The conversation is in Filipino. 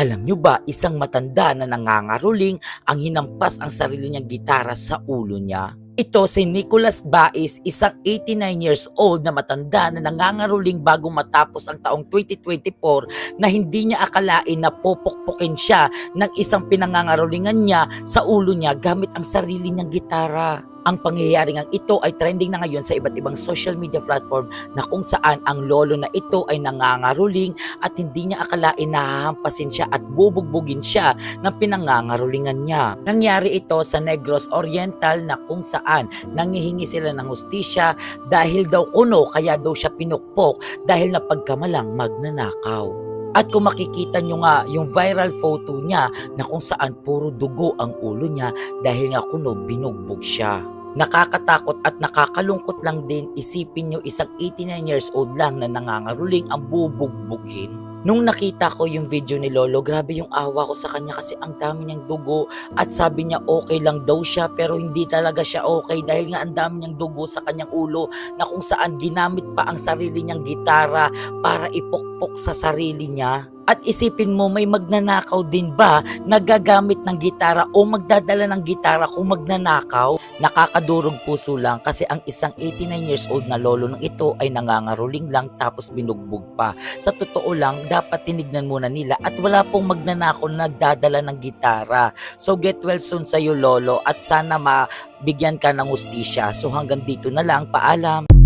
Alam nyo ba, isang matanda na nangangaruling ang hinampas ang sarili niyang gitara sa ulo niya? Ito si Nicholas Bais, isang 89 years old na matanda na nangangaruling bago matapos ang taong 2024 na hindi niya akalain na popokpokin siya ng isang pinangangarulingan niya sa ulo niya gamit ang sarili niyang gitara. Ang pangyayaring ang ito ay trending na ngayon sa iba't ibang social media platform na kung saan ang lolo na ito ay nangangaruling at hindi niya akalain na hahampasin siya at bubugbugin siya ng pinangangarulingan niya. Nangyari ito sa Negros Oriental na kung saan nangihingi sila ng hustisya dahil daw kuno kaya daw siya pinukpok dahil napagkamalang magnanakaw. At kung makikita nyo nga yung viral photo niya na kung saan puro dugo ang ulo niya dahil nga kuno binugbog siya. Nakakatakot at nakakalungkot lang din isipin nyo isang 89 years old lang na nangangaruling ang bubugbugin. Nung nakita ko yung video ni Lolo, grabe yung awa ko sa kanya kasi ang dami niyang dugo at sabi niya okay lang daw siya pero hindi talaga siya okay dahil nga ang dami niyang dugo sa kanyang ulo na kung saan ginamit pa ang sarili niyang gitara para ipukpok sa sarili niya. At isipin mo, may magnanakaw din ba na gagamit ng gitara o magdadala ng gitara kung magnanakaw? Nakakadurog puso lang kasi ang isang 89 years old na lolo ng ito ay nangangaruling lang tapos binugbog pa. Sa totoo lang, dapat tinignan muna nila at wala pong magnanakaw na nagdadala ng gitara. So get well soon sa'yo lolo at sana mabigyan ka ng hustisya. So hanggang dito na lang, paalam.